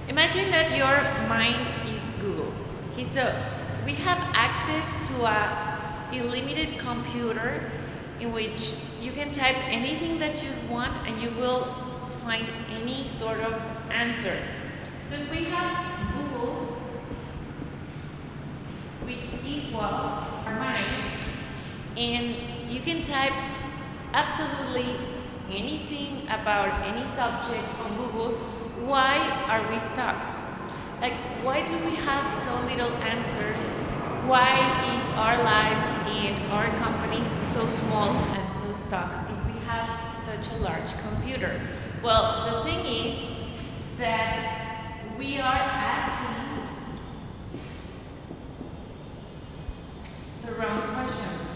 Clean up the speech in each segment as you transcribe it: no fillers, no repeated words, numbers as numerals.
Imagine that your mind is Google. Okay, so we have access to a unlimited computer in which you can type anything that you want and you will find any sort of answer. So if we have Google, which equals our minds, and you can type absolutely anything about any subject on Google, why are we stuck? Like, why do we have so little answers? Why is our lives and our companies so small and so stuck if we have such a large computer? Well, the thing is that we are asking the wrong questions.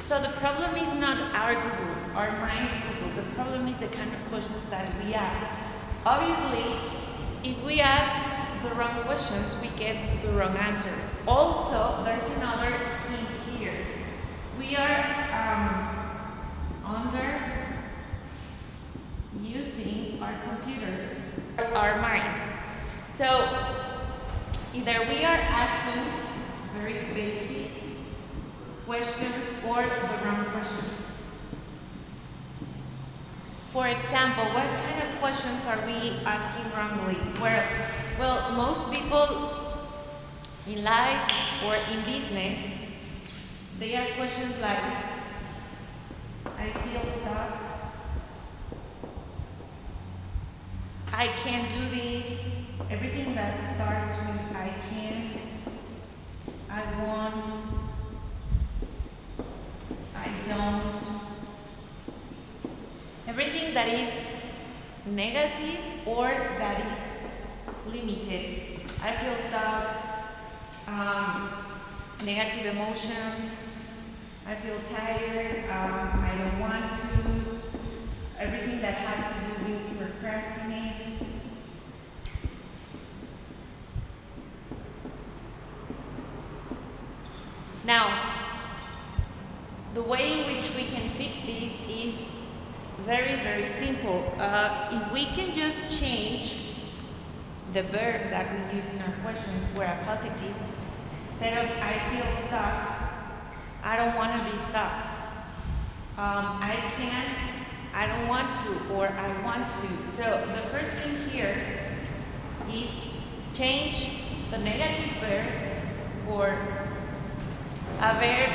So the problem is not our Google, our mind's Google. The problem is the kind of questions that we ask. Obviously, if we ask the wrong questions, we get the wrong answers. Also, there's another hint here. We are under using our computers, our minds. So either we are asking very basic questions or the wrong questions. For example, what kind of questions are we asking wrongly? Well, most people in life or in business, they ask questions like, I feel stuck, I can't do this, everything that starts with I can't, I want, I don't. Everything that is negative or that is limited. I feel stuck, negative emotions, I feel tired, I don't want to, everything that has to do with procrastinate. Now, the way in which we can fix this is very, very simple. If we can just change the verb that we use in our questions where a positive, instead of I feel stuck, I don't want to be stuck. I can't, I don't want to, or I want to. So the first thing here is change the negative verb or a verb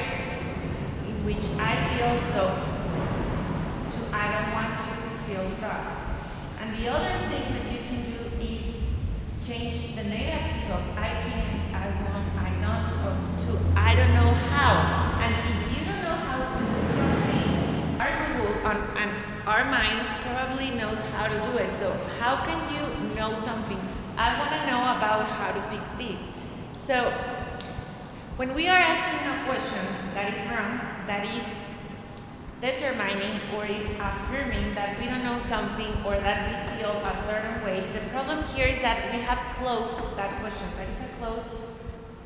in which I feel so to I don't want to feel stuck. And the other thing that you can do is change the negative of I can't, I want, I not to I don't know how. And if you don't know how to do something, our Google and our minds probably knows how to do it. So how can you know something? I want to know about how to fix this. So when we are asking a question that is wrong, that is determining or is affirming that we don't know something or that we feel a certain way, the problem here is that we have closed that question. That is a closed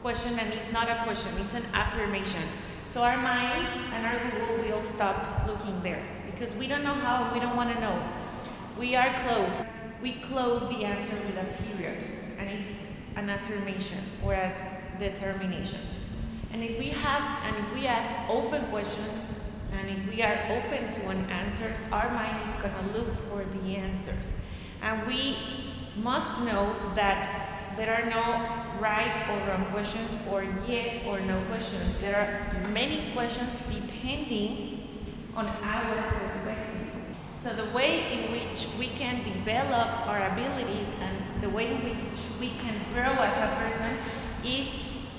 question and it's not a question, it's an affirmation. So our minds and our Google will stop looking there because we don't know how and we don't want to know. We are closed. We close the answer with a period and it's an affirmation or a determination. And if we ask open questions, and if we are open to an answers, our mind is going to look for the answers. And we must know that there are no right or wrong questions or yes or no questions. There are many questions depending on our perspective. So the way in which we can develop our abilities and the way in which we can grow as a person is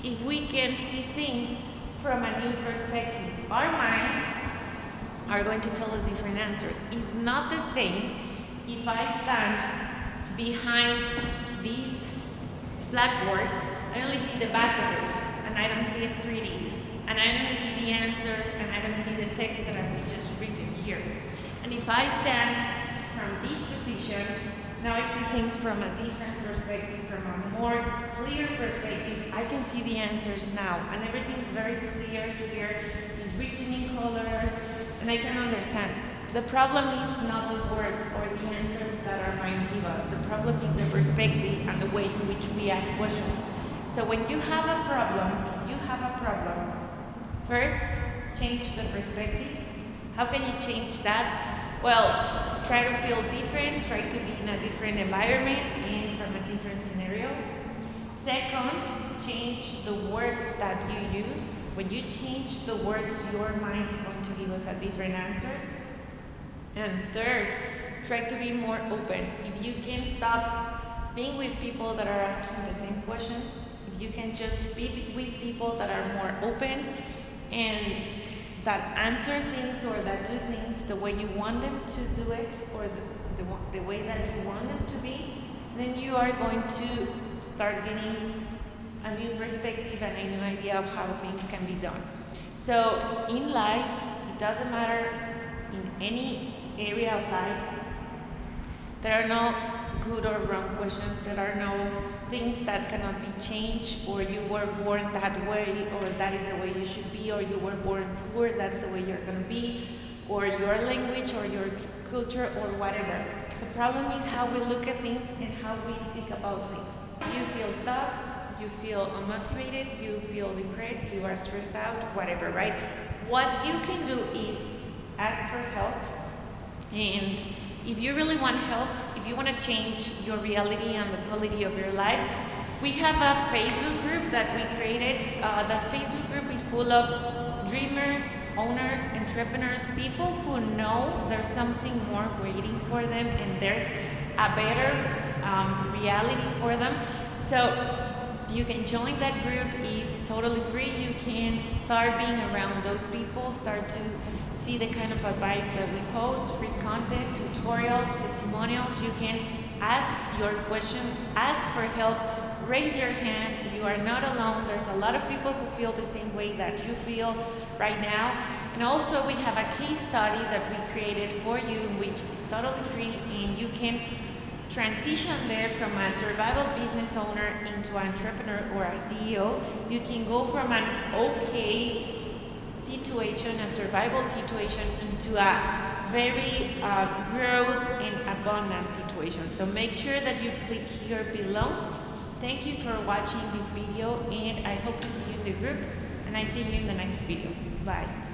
if we can see things from a new perspective. Our minds are going to tell us different answers. It's not the same if I stand behind this blackboard, I only see the back of it, and I don't see it pretty, and I don't see the answers, and I don't see the text that I've just written here. And if I stand from this position, now I see things from a different perspective, from a more clear perspective. I can see the answers now, and everything's very clear here. It's written in colors, and I can understand. The problem is not the words or the us. The problem is the perspective and the way in which we ask questions. So when you have a problem, first, change the perspective. How can you change that? Well, try to feel different, try to be in a different environment and from a different scenario. Second, change the words that you used. When you change the words, your mind is going to give us a different answers. And third, try to be more open. If you can stop being with people that are asking the same questions, if you can just be with people that are more open and that answer things or that do things the way you want them to do it or the way that you want them to be, then you are going to start getting a new perspective and a new idea of how things can be done. So in life, it doesn't matter in any area of life, there are no good or wrong questions, there are no things that cannot be changed, or you were born that way, or that is the way you should be, or you were born poor, that's the way you're going to be, or your language or your culture or whatever. The problem is how we look at things and how we speak about things. You feel stuck, you feel unmotivated, you feel depressed, you are stressed out, whatever, right? What you can do is ask for help, and if you really want help, if you want to change your reality and the quality of your life, we have a Facebook group that we created. The Facebook group is full of dreamers, owners, entrepreneurs, people who know there's something more waiting for them and there's a better reality for them. So you can join that group. It's totally free. You can start being around those people, start to see the kind of advice that we post, free content, tutorials, testimonials. You can ask your questions, ask for help, raise your hand. You are not alone. There's a lot of people who feel the same way that you feel right now. And also we have a case study that we created for you, which is totally free, and you can transition there from a survival business owner into an entrepreneur or a CEO. You can go from an okay situation, a survival situation, into a very growth and abundant situation. So make sure that you click here below. Thank you for watching this video, and I hope to see you in the group, and I see you in the next video. Bye.